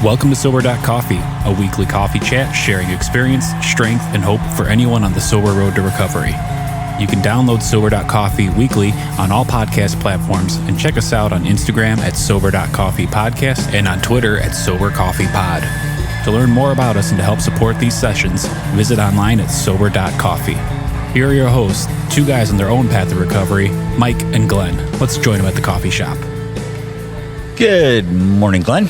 Welcome to Sober.Coffee, a weekly coffee chat sharing experience, strength, and hope for anyone on the sober road to recovery. You can download Sober.Coffee weekly on all podcast platforms and check us out on Instagram at Sober.Coffee Podcast and on Twitter at Sober.Coffee Pod. To learn more about us and to help support these sessions, visit online at Sober.Coffee. Here are your hosts, two guys on their own path to recovery, Mike and Glenn. Let's join them at the coffee shop. Good morning, Glenn.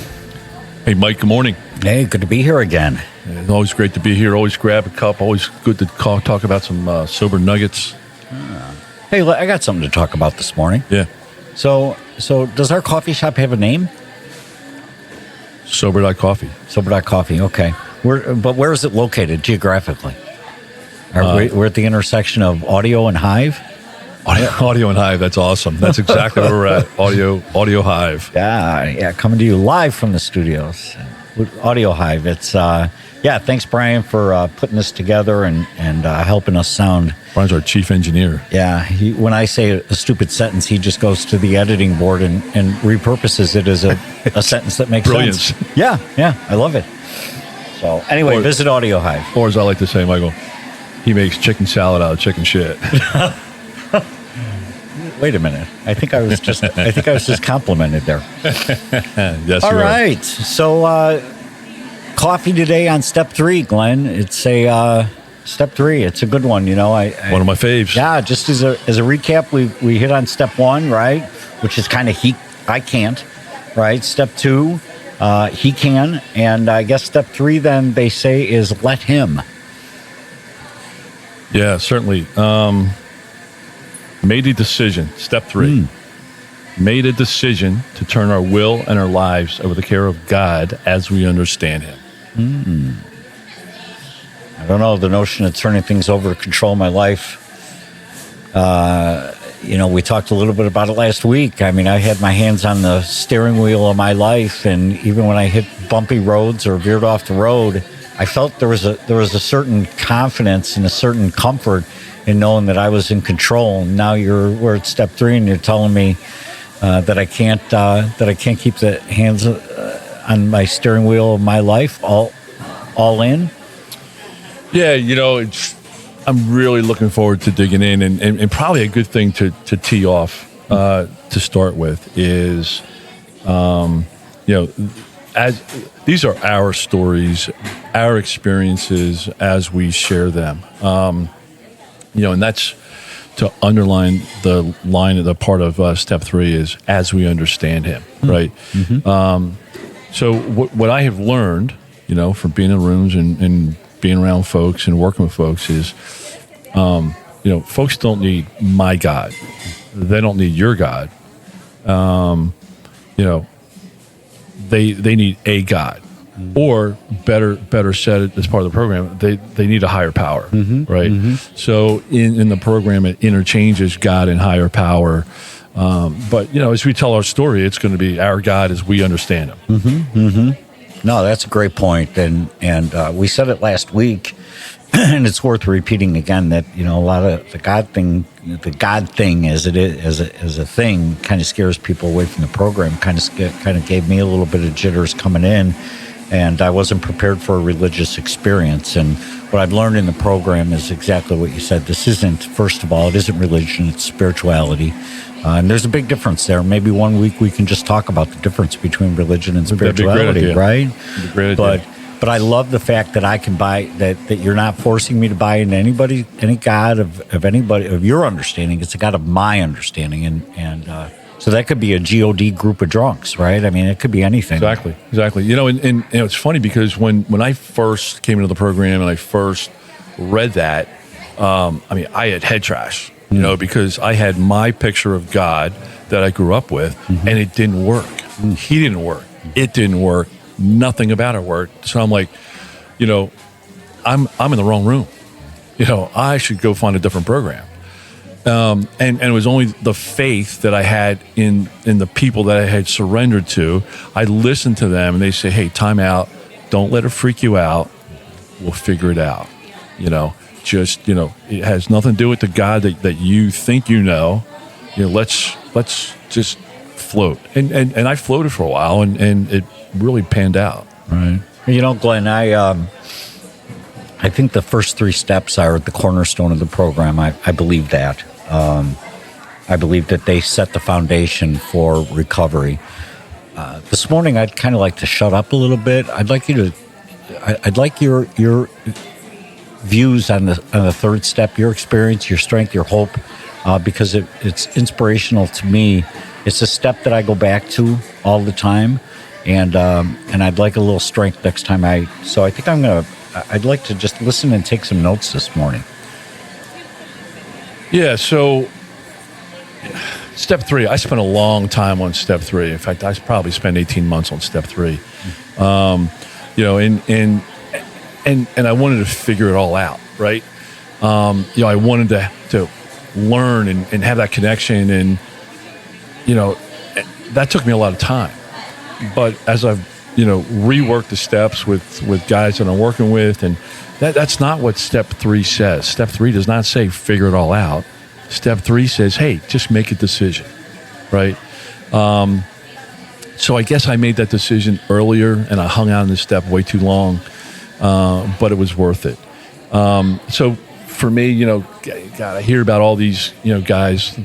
Hey, Mike, good morning. Hey, good to be here again. It's always great to be here. Always grab a cup. Always good to talk about some sober nuggets. Hey, I got something to talk about this morning. Yeah. So does our coffee shop have a name? Sober.Coffee. Sober.Coffee, okay. Where is it located geographically? We're at the intersection of Audio and Hive? Audio and Hive, that's awesome. That's exactly where we're at, Audio Hive. Yeah, coming to you live from the studios with Audio Hive. It's, thanks, Brian, for putting this together and helping us sound. Brian's our chief engineer. Yeah, when I say a stupid sentence, he just goes to the editing board and repurposes it as a sentence that makes Brilliance. sense. Yeah, I love it. So anyway, visit Audio Hive. Or as I like to say, Michael, he makes chicken salad out of chicken shit. Wait a minute. I think I was just complimented there. Yes, all right. So coffee today on step 3, Glenn. It's step 3. It's a good one, you know. One of my faves. Yeah, just as a recap, we hit on step 1, right? Which is kind of I can't, right? Step 2, he can, and I guess step 3 then they say is let him. Yeah, certainly. Made a decision. Step 3. Made a decision to turn our will and our lives over the care of God as we understand Him. I don't know, the notion of turning things over to control my life. We talked a little bit about it last week. I mean, I had my hands on the steering wheel of my life, and even when I hit bumpy roads or veered off the road, I felt there was a certain confidence and a certain comfort in knowing that I was in control. And now we're at step 3, and you're telling me that I can't keep the hands on my steering wheel of my life all in. Yeah, I'm really looking forward to digging in, and probably a good thing to tee off to start with is, as these are our stories, our experiences as we share them. And that's to underline the part of step 3 is as we understand Him, right? Mm-hmm. So what I have learned, from being in rooms and being around folks and working with folks is, folks don't need my God. They don't need your God. They need a God. Or better said as part of the program, they need a higher power, right? Mm-hmm. So in the program, it interchanges God and higher power. But as we tell our story, it's going to be our God as we understand Him. Mm-hmm. Mm-hmm. No, that's a great point, and we said it last week, and it's worth repeating again that a lot of the God thing as it is as a thing kind of scares people away from the program. Kind of gave me a little bit of jitters coming in. And I wasn't prepared for a religious experience. And what I've learned in the program is exactly what you said. This isn't, first of all, it isn't religion, it's spirituality. And there's a big difference there. Maybe one week we can just talk about the difference between religion and spirituality, right? That'd be a great idea. But I love the fact that I can buy, that you're not forcing me to buy into any God of anybody, of your understanding. It's a God of my understanding. And so that could be a GOD group of drunks, right? I mean, it could be anything. Exactly. And it's funny because when I first came into the program and I first read that, I had head trash, because I had my picture of God that I grew up with, and it didn't work. He didn't work. It didn't work. Nothing about it worked. So I'm like, I'm in the wrong room. I should go find a different program. And it was only the faith that I had in the people that I had surrendered to. I listened to them, and they say, "Hey, time out. Don't let it freak you out. We'll figure it out." It has nothing to do with the God that you think let's just float. And I floated for a while, and it really panned out. Right. You know, Glenn, I think the first 3 steps are the cornerstone of the program. I believe that. I believe that they set the foundation for recovery. This morning, I'd kind of like to shut up a little bit. I'd like your views on the 3rd step, your experience, your strength, your hope, because it's inspirational to me. It's a step that I go back to all the time, and I'd like a little strength next time So I think I'd like to just listen and take some notes this morning. Yeah. So step 3, I spent a long time on step 3. In fact, I probably spent 18 months on step 3. You know, and I wanted to figure it all out, right? You know, I wanted to learn and have that connection, and you know, that took me a lot of time. But as I've reworked the steps with guys that I'm working with, and that's not what step 3 says. Step 3 does not say figure it all out. Step 3 says, hey, just make a decision, right? So I guess I made that decision earlier, and I hung out on this step way too long, but it was worth it. So for me, God, I hear about all these, guys,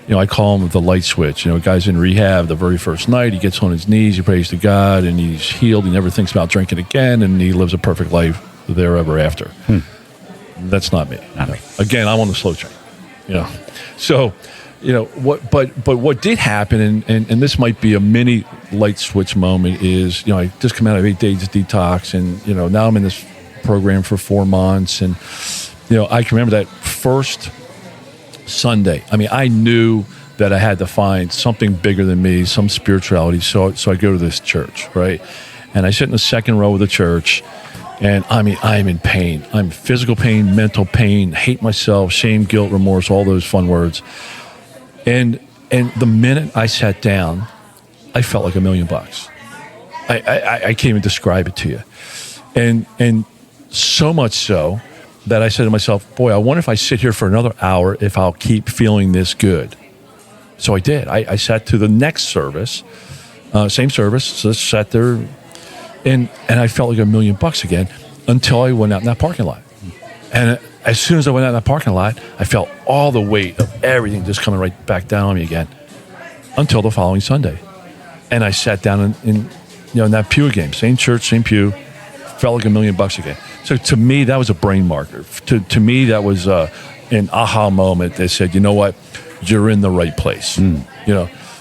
I call them the light switch. Guys in rehab, the very first night, he gets on his knees, he prays to God, and he's healed. He never thinks about drinking again, and he lives a perfect life there ever after. That's not me. Not me. Again, I'm on the slow train. So, what did happen, and this might be a mini light switch moment, is, I just come out of 8 days detox, and, now I'm in this program for 4 months. And, I can remember that first Sunday. I mean, I knew that I had to find something bigger than me, some spirituality. So I go to this church, right? And I sit in the second row of the church, and I mean, I'm in pain. I'm physical pain, mental pain, hate myself, shame, guilt, remorse, all those fun words. And the minute I sat down, I felt like $1 million. I can't even describe it to you. And so much so that I said to myself, boy, I wonder if I sit here for another hour, if I'll keep feeling this good. So I did. I sat to the next service, same service, so I sat there, and I felt like $1 million again until I went out in that parking lot. And as soon as I went out in that parking lot, I felt all the weight of everything just coming right back down on me again until the following Sunday. And I sat down in that pew again, same church, same pew, felt like $1 million again. So to me, that was a brain marker. To me, that was an aha moment that said, you know what, you're in the right place.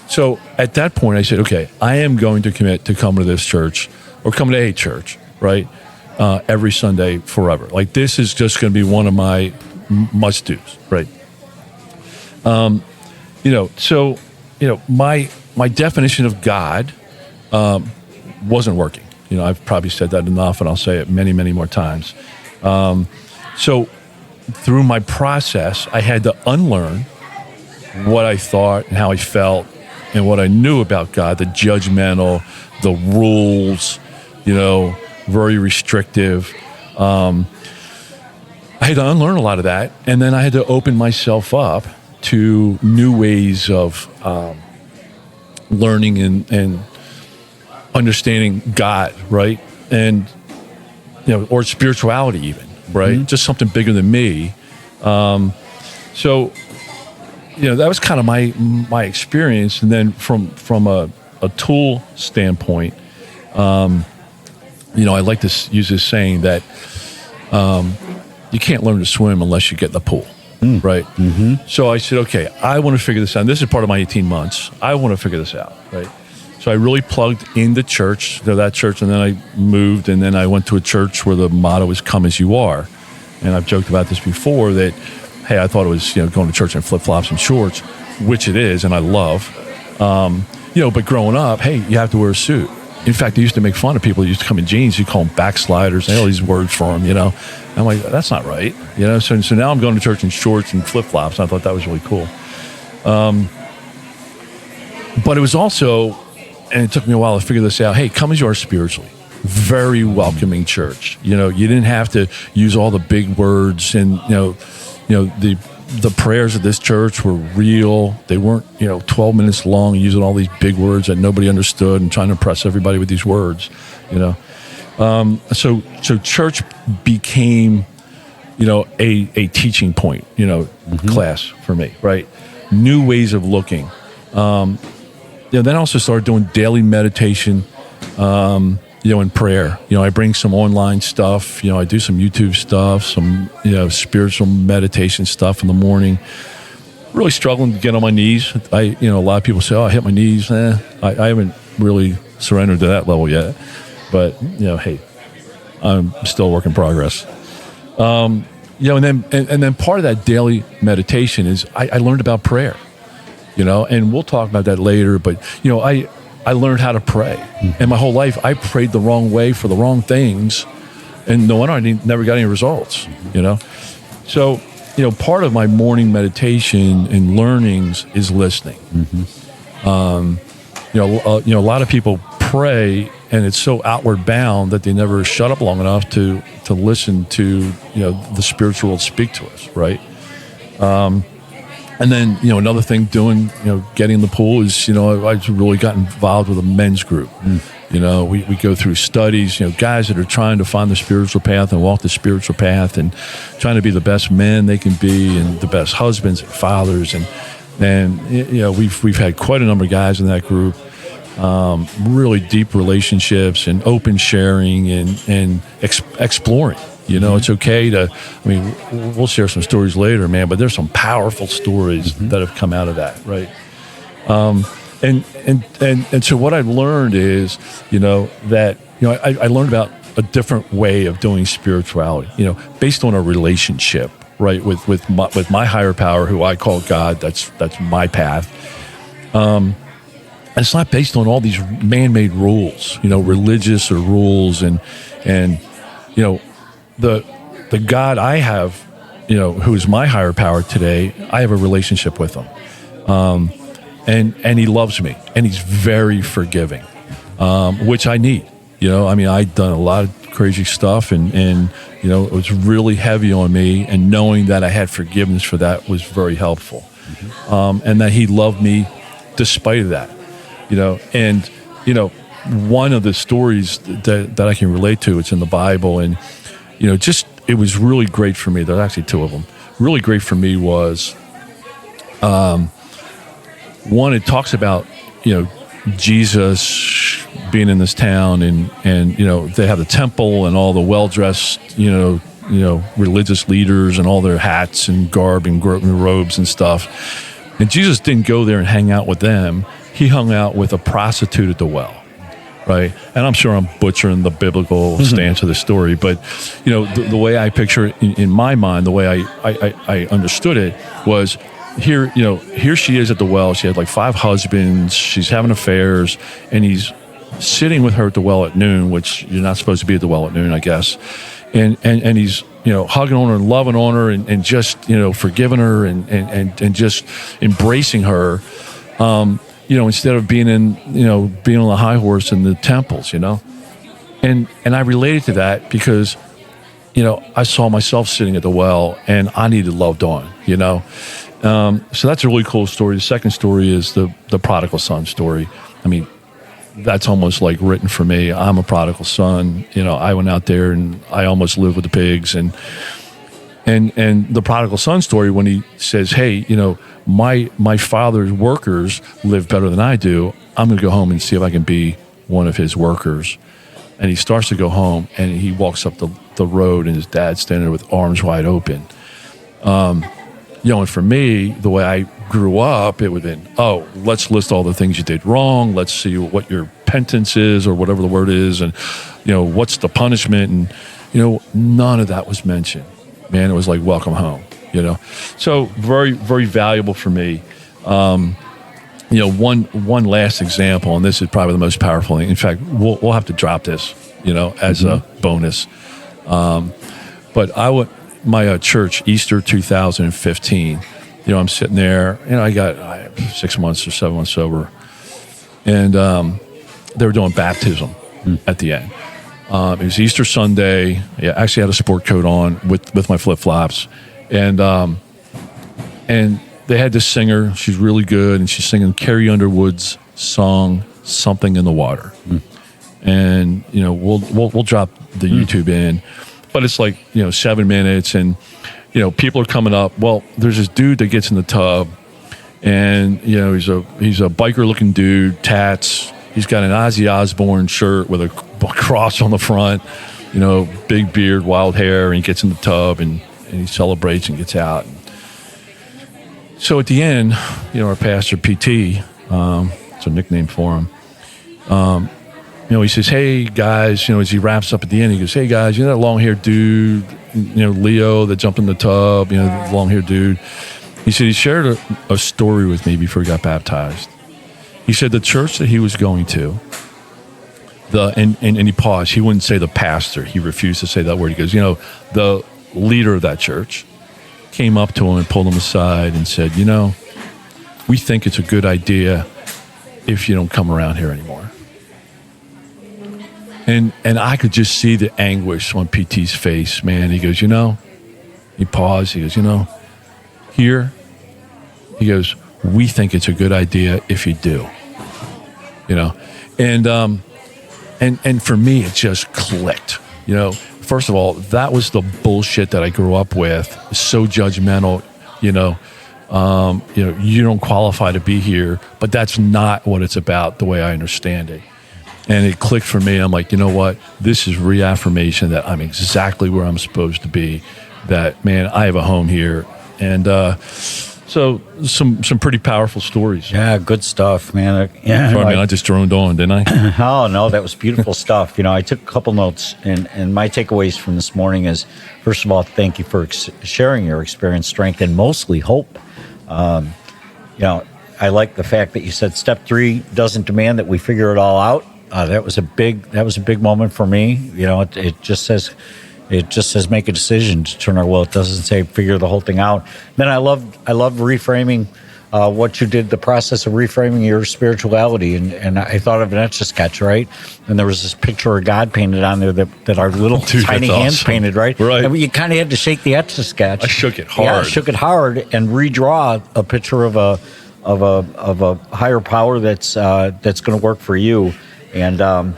So at that point, I said, okay, I am going to commit to coming to this church or coming to a church, right, every Sunday forever. Like, this is just going to be one of my must-dos, right? So my definition of God wasn't working. I've probably said that enough, and I'll say it many, many more times. So through my process, I had to unlearn what I thought and how I felt and what I knew about God, the judgmental, the rules, very restrictive. I had to unlearn a lot of that, and then I had to open myself up to new ways of learning and understanding God, right? And, or spirituality even, right? Mm-hmm. Just something bigger than me. So, that was kind of my experience. And then from a tool standpoint, I like to use this saying that you can't learn to swim unless you get in the pool, right? Mm-hmm. So I said, okay, I want to figure this out. This is part of my 18 months. I want to figure this out, right? So I really plugged into church, that church, and then I moved, and then I went to a church where the motto is "Come as you are." And I've joked about this before that, hey, I thought it was going to church in flip-flops and shorts, which it is, and I love. But growing up, hey, you have to wear a suit. In fact, they used to make fun of people who used to come in jeans. You call them backsliders. They had all these words for them, I'm like, that's not right, So now I'm going to church in shorts and flip-flops, and I thought that was really cool. But it was also, and it took me a while to figure this out, hey, come as you are spiritually. Very welcoming church. You didn't have to use all the big words and, the the prayers of this church were real. They weren't, 12 minutes long, using all these big words that nobody understood and trying to impress everybody with these words, So church became, a teaching point, class for me, right? New ways of looking. Then I also started doing daily meditation, in prayer. I bring some online stuff, I do some YouTube stuff, some, spiritual meditation stuff in the morning. Really struggling to get on my knees. A lot of people say, I hit my knees. I haven't really surrendered to that level yet. But, hey, I'm still a work in progress. And then part of that daily meditation is I learned about prayer, and we'll talk about that later. But, I learned how to pray. And my whole life, I prayed the wrong way for the wrong things. And no wonder I never got any results, So, part of my morning meditation and learnings is listening. A lot of people pray and it's so outward bound that they never shut up long enough to listen to, the spiritual world speak to us, right? And then, another thing doing, getting in the pool is, I really got involved with a men's group. We go through studies, guys that are trying to find the spiritual path and walk the spiritual path and trying to be the best men they can be and the best husbands and fathers. And we've had quite a number of guys in that group, really deep relationships and open sharing and exploring. It's okay we'll share some stories later, man, but there's some powerful stories that have come out of that, right? And so what I've learned is, that, I learned about a different way of doing spirituality, based on a relationship, right? With my higher power, who I call God. That's my path. And it's not based on all these man-made rules, religious or rules and the God I have, who is my higher power today, I have a relationship with him. And he loves me and he's very forgiving, which I need, I'd done a lot of crazy stuff and it was really heavy on me, and knowing that I had forgiveness for that was very helpful. And that he loved me despite of that, one of the stories that I can relate to, it's in the Bible, and it was really great for me. There's actually two of them. Really great for me was, one, it talks about, Jesus being in this town and they have the temple and all the well-dressed, religious leaders and all their hats and garb and robes and stuff. And Jesus didn't go there and hang out with them. He hung out with a prostitute at the well. Right. And I'm sure I'm butchering the biblical stance of the story, but, the way I picture it in my mind, the way I understood it was here she is at the well. She had like 5 husbands. She's having affairs, and he's sitting with her at the well at noon, which you're not supposed to be at the well at noon, I guess. And he's, hugging on her and loving on her and just, forgiving her and just embracing her. Instead of being on the high horse in the temples, and I related to that because, I saw myself sitting at the well and I needed loved on, so that's a really cool story. The second story is the prodigal son story. That's almost like written for me. I'm a prodigal son. I went out there and I almost lived with the pigs, and the prodigal son story, when he says, hey, my father's workers live better than I do. I'm going to go home and see if I can be one of his workers. And he starts to go home, and he walks up the road, and his dad's standing there with arms wide open. And for me, the way I grew up, it would have been, let's list all the things you did wrong. Let's see what your penance is, or whatever the word is. And, what's the punishment? And, none of that was mentioned. Man, it was like, welcome home. So very, very valuable for me. One last example, and this is probably the most powerful thing. In fact, we'll have to drop this, as a bonus. But my church, Easter 2015, I'm sitting there, I got 6 months or 7 months sober, and they were doing baptism at the end. It was Easter Sunday. I actually had a sport coat on with my flip-flops. And And they had this singer. She's really good, and she's singing Carrie Underwood's song "Something in the Water." And we'll drop the YouTube in, but it's like 7 minutes, and people are coming up. Well, there's this dude that gets in the tub, and he's a biker looking dude, tats. He's got an Ozzy Osbourne shirt with a cross on the front, big beard, wild hair, and he gets in the tub and he celebrates and gets out. So at the end, our pastor, PT, it's a nickname for him, he says, "Hey guys," as he wraps up at the end, he goes, "Hey guys, that long-haired dude, Leo that jumped in the tub, the long-haired dude." He said he shared a story with me before he got baptized. He said the church that he was going to, and he paused. He wouldn't say the pastor. He refused to say that word. He goes, the leader of that church came up to him and pulled him aside and said, "We think it's a good idea if you don't come around here anymore." And I could just see the anguish on PT's face, man. He goes, he paused. He goes, here, he goes, "We think it's a good idea if you do." And for me, it just clicked. First of all, that was the bullshit that I grew up with. So judgmental, you don't qualify to be here, but that's not what it's about the way I understand it. And it clicked for me. I'm like, you know what? This is reaffirmation that I'm exactly where I'm supposed to be. That, man, I have a home here. And so some pretty powerful stories. Yeah, good stuff, man. Sorry, I just droned on, didn't I? Oh, no, that was beautiful stuff. I took a couple notes, and my takeaways from this morning is, first of all, thank you for sharing your experience, strength, and mostly hope. I like the fact that you said step 3 doesn't demand that we figure it all out. That was a big moment for me. It just says make a decision to turn our will. It doesn't say figure the whole thing out. Then I love reframing what you did, the process of reframing your spirituality. And I thought of an Etch-a-Sketch, right? And there was this picture of God painted on there that our little tiny hands awesome. Painted, right? Right. And you kind of had to shake the Etch-a-Sketch. I shook it hard. Yeah, I shook it hard and redraw a picture of a higher power that's going to work for you. And come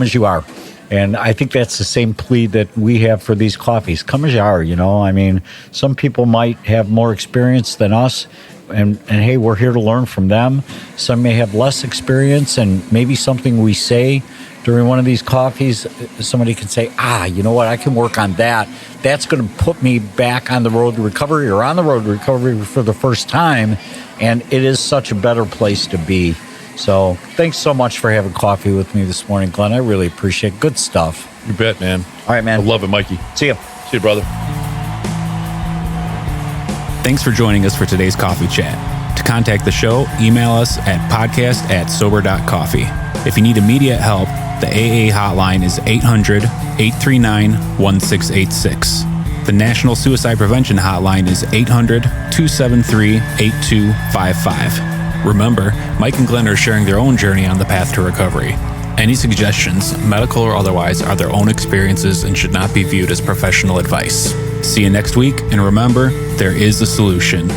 as you are. And I think that's the same plea that we have for these coffees. Come as you are, I mean, some people might have more experience than us, and hey, we're here to learn from them. Some may have less experience, and maybe something we say during one of these coffees, somebody can say, you know what, I can work on that. That's going to put me back on the road to recovery, or on the road to recovery for the first time, and it is such a better place to be. So thanks so much for having coffee with me this morning, Glenn. I really appreciate it. Good stuff. You bet, man. All right, man. I love it, Mikey. See you. See you, brother. Thanks for joining us for today's coffee chat. To contact the show, email us at podcast@Sober.Coffee. If you need immediate help, the AA hotline is 800-839-1686. The National Suicide Prevention Hotline is 800-273-8255. Remember, Mike and Glenn are sharing their own journey on the path to recovery. Any suggestions, medical or otherwise, are their own experiences and should not be viewed as professional advice. See you next week, and remember, there is a solution.